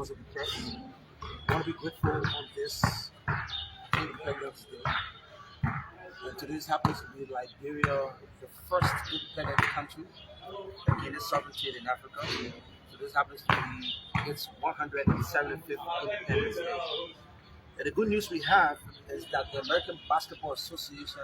members of the press. I want to be grateful on this Independence Day. And today happens to be Liberia, the first independent country that gained its sovereignty in Africa. So this happens to be its 175th Independence Day. And the good news we have is that the American Basketball Association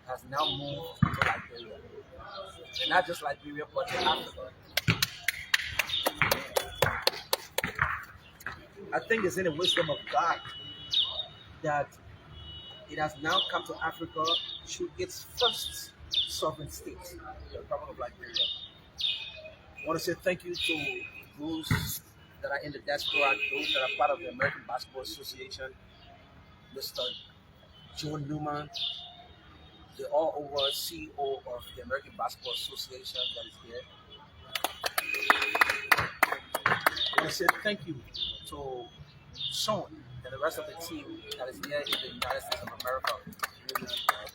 has now moved to Liberia. And not just Liberia, but to Africa. I think it's in the wisdom of God that it has now come to Africa through its first sovereign state, the Republic of Liberia. I want to say thank you to those that are in the diaspora, those that are part of the American Basketball Association, Mr. John Newman, the all-over CEO of the American Basketball Association that is here. I want to say thank you to Sean and the rest of the team that is here in the United States of America.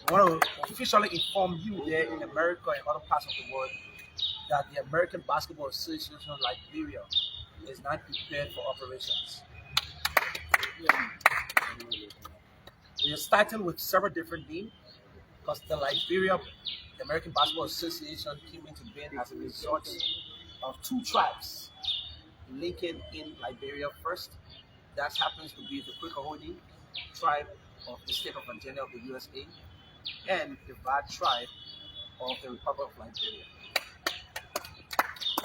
I want to officially inform you there in America and other parts of the world that the American Basketball Association of Liberia is not prepared for operations. We are starting with several different names because the American Basketball Association came into being as a result of two tribes linking in Liberia first. That happens to be the Quakerhode tribe of the state of Virginia of the USA and the Bad tribe of the Republic of Liberia.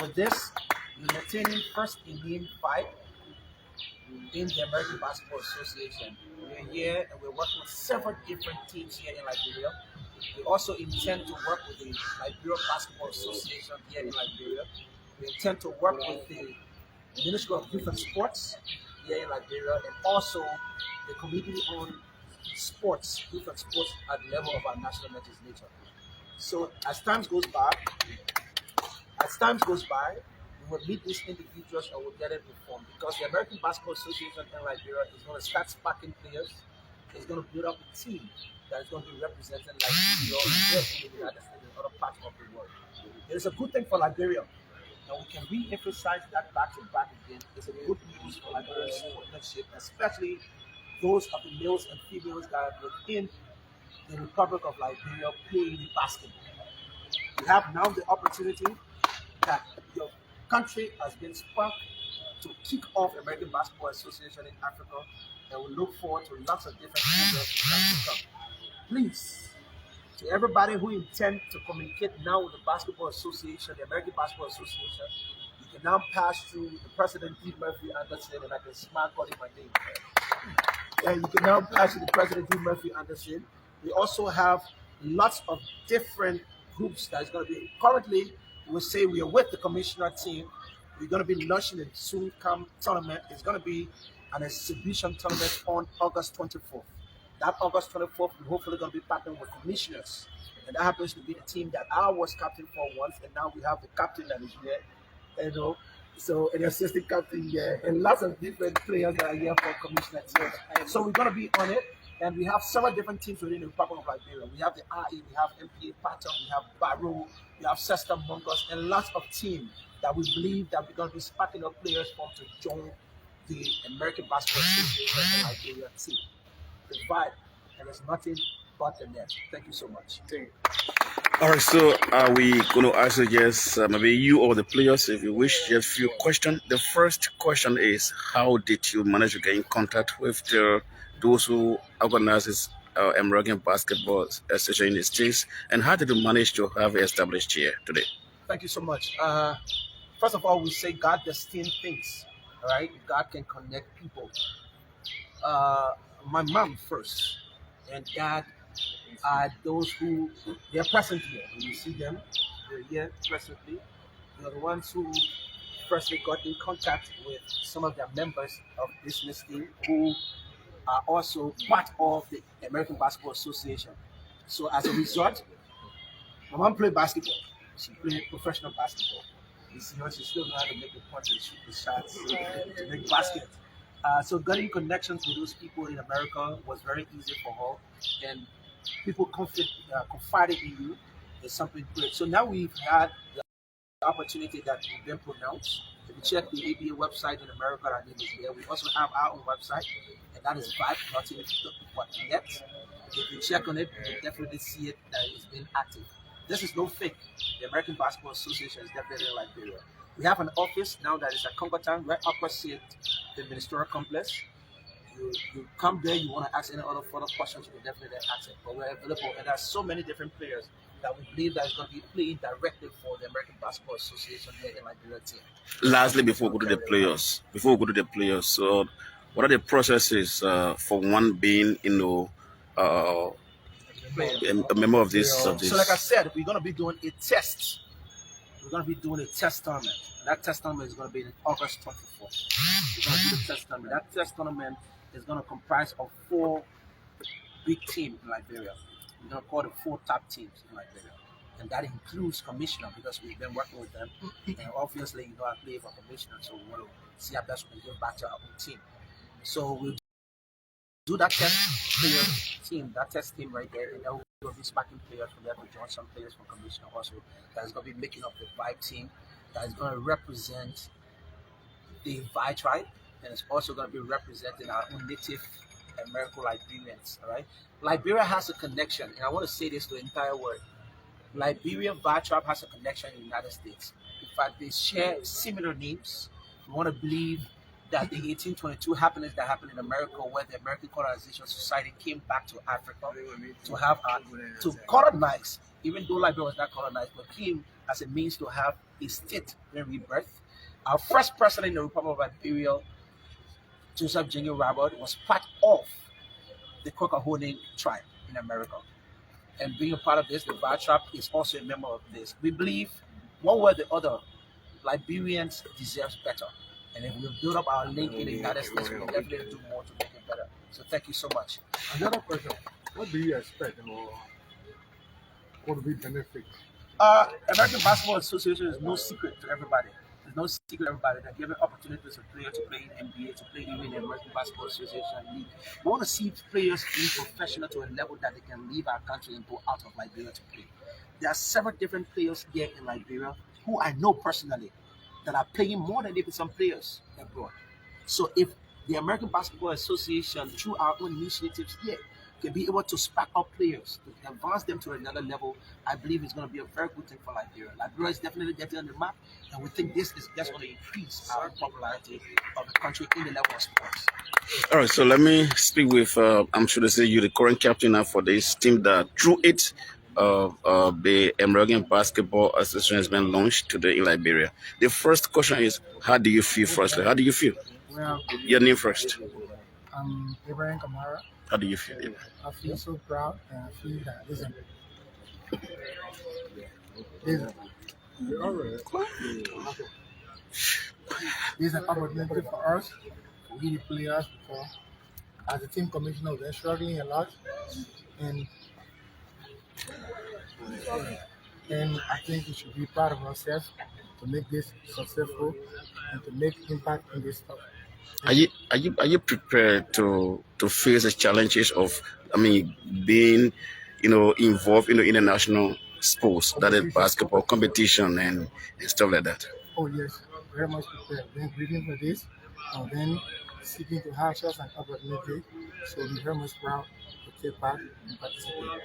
With this, we're maintaining first in name 5 in the American Basketball Association. We're here and we're working with several different teams here in Liberia. We also intend to work with the Liberia Basketball Association here in Liberia. We intend to work with the Ministry of Youth and Sports here in Liberia and also the community-owned sports, youth and sports at the level of our national legislature. So as time goes by, we will meet these individuals and we'll get it reformed because the American Basketball Association in Liberia is going to start sparking players. It's going to build up a team that is going to be representing Liberia here in the United States and other parts of the world. It is a good thing for Liberia. And we can re-emphasize that back to back again. It's a good news for Liberian sportsmanship, especially those of the males and females that are within the Republic of Liberia playing basketball. You have now the opportunity that your country has been sparked to kick off American Basketball Association in Africa, and we look forward to lots of different programs in time to come. Please, to everybody who intend to communicate now with the Basketball Association, the American Basketball Association, you can now pass through the President D. Murphy Anderson, and I can smart call him my name. And you can now pass through the President D. Murphy Anderson. We also have lots of different groups that is going to be currently. We say we are with the commissioner team. We're going to be launching a soon come tournament. It's going to be an exhibition tournament on August 24th. That August 24th, we're hopefully going to be partnering with commissioners. And that happens to be the team that I was captain for once, and now we have the captain that is here. So an assistant captain here, and lots of different players that are here for commissioner teams. So we're going to be on it. And we have several different teams within the Republic of Liberia. We have the RE, we have MPA Patton, we have Barrow, we have Sesta Mongus, and lots of teams that we believe that we're going to be sparking up players from to join the American Basketball Association and Liberia team. The vibe, and there's nothing but the net. Thank you so much. All right, so are we going to answer yes, maybe you or the players, if you wish, just a few questions. The first question is, how did you manage to get in contact with those who organize this American Basketball Association in the States, and how did you manage to have it established here today? Thank you so much. First of all, we say God destined things, all right? God can connect people. My mom first, and dad are those who, they're present here. When you see them, they're here presently. They're the ones who firstly got in contact with some of the members of this listing who are also part of the American Basketball Association. So as a result, my mom played basketball. She played professional basketball. You see her, she still knows how to make the punch and shoot the shots to make baskets. So getting connections with those people in America was very easy for her, and people confided in you is something great. So now we've had the opportunity that we've been pronounced to be check the ABA website in America, our name is there. We also have our own website, and that is vibe.net. If you check on it, you'll definitely see it that it's been active. This is no fake. The American Basketball Association is definitely in Liberia. We have an office now that is at Congotown, right opposite the ministerial complex. You come there, you want to ask any other further questions, you can definitely ask it. But we're available, and there's so many different players that we believe that is going to be playing directly for the American Basketball Association here in Liberia team. Lastly, before we go to the players, so what are the processes for one being, a member of this? So, like I said, we're going to be doing a test. We're going to be doing a test tournament. And that test tournament is going to be in August 24th. We're going to do the test tournament. That test tournament is going to comprise of 4 big teams in Liberia. We're going to call it 4 top teams in Liberia. And that includes commissioner because we've been working with them. And obviously, I play for commissioner, so we want to see how best we can give back to our own team. So we'll do that test team right there, and then we'll be sparking players from there to join some players from commissioner also that's going to be making up the Vibe team that is going to represent the Vibe tribe, and it's also going to be representing our own native American Liberians. All right, Liberia has a connection, and I want to say this to the entire world. Liberia Vibe tribe has a connection in the United States. In fact, they share similar names. We want to believe that the 1822 happenings that happened in America, where the American Colonization Society came back to Africa to colonize, even though Liberia was not colonized, but came as a means to have a state when rebirth. Our first president in the Republic of Liberia, Joseph Junior Robert, was part of the Coca-Cola tribe in America. And being a part of this, the Vibe tribe is also a member of this. We believe one way or the other, Liberians deserve better. And if we build up our link in the United States, we can definitely do more to make it better. So thank you so much. Another question: what do you expect, or what will be benefit? American Basketball Association is no secret to everybody. There's no secret to everybody. They're giving opportunities to players to play in NBA, to play even in the American Basketball Association league. We want to see players being professional to a level that they can leave our country and go out of Liberia to play. There are several different players here in Liberia who I know personally that are playing more than even some players abroad. So if the American Basketball Association, through our own initiatives here, can be able to spark up players, to advance them to another level, I believe it's going to be a very good thing for Liberia. Liberia is definitely getting on the map, and we think this is just going to increase our popularity of the country in the level of sports. All right, so let me speak with, I'm sure they say you're the current captain now for this team that through it, the American Basketball Association has been launched today in Liberia. The first question is, how do you feel firstly? How do you feel? Well, Your name first. I'm Abraham Kamara. How do you feel? I feel so proud, and I feel that listen, this is an opportunity for us, we the players, because as a team commissioner, we're struggling a lot, and I think we should be proud of ourselves to make this successful and to make impact in this stuff. Are you prepared to face the challenges of, being, involved in the international sports, that is basketball competition and stuff like that? Oh yes, very much prepared. Then breathing for this, and then seeking to have such an opportunity. So we're very much proud to take part and participate.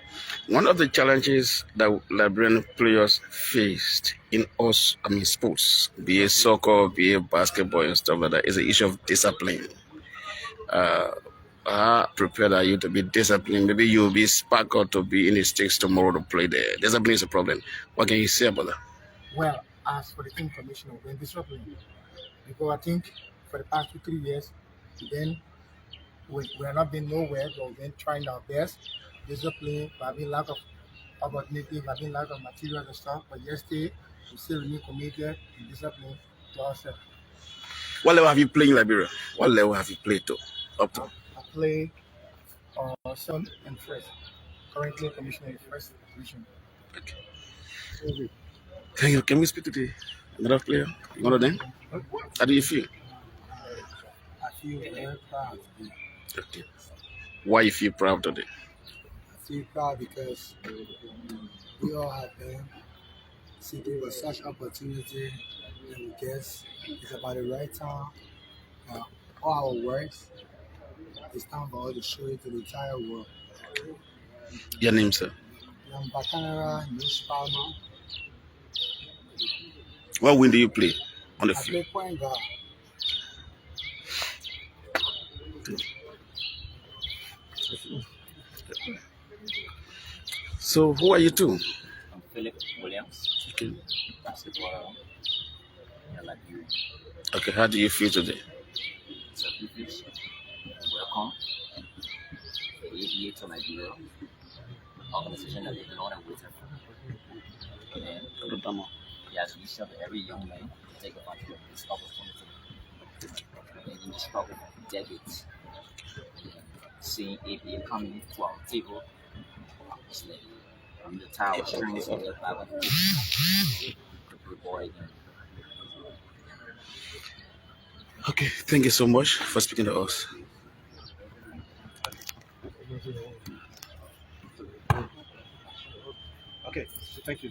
One of the challenges that Liberian players faced in sports, be it soccer, be it basketball and stuff like that, is the issue of discipline. How prepared are you to be disciplined? Maybe you'll be sparked out to be in the stakes tomorrow to play there. Discipline is a problem. What can you say about that? Well, as for the team commissioner, we're disciplined because I think for the past 2-3 years, then we are not been nowhere, but we've been trying our best. Discipline, but having lack of opportunity, having lack of materials and stuff. But yesterday, we still remain committed and disciplined to ourselves. What level have you played in Liberia? What level have you played up to? I play second and first. Currently, commissioner in first division. Okay. Thank you. Can we speak to another player? One of them? How do you feel? I feel very proud today. Okay. Why you feel proud today? I feel proud because we all have been seeking for such opportunity and we guess it's about the right time. Uh, all our works, it's time for us to show it to the entire world. Your name, sir? I'm Bacanara, News Palmer. What wing do you play on the I field? play point guard. So, who are you two? I'm Philip Williams, Okay. basketball in Liberia. Okay, how do you feel today? It's a privilege. Welcome the ABA to Liberia, organization that we've been on and waiting for. And he has reached out to every young man to take advantage of this opportunity. And in the struggle for decades, seeing ABA coming to our table, it's like from the tower strings of the Bible, the boy again. Okay, thank you so much for speaking to us. Okay, thank you.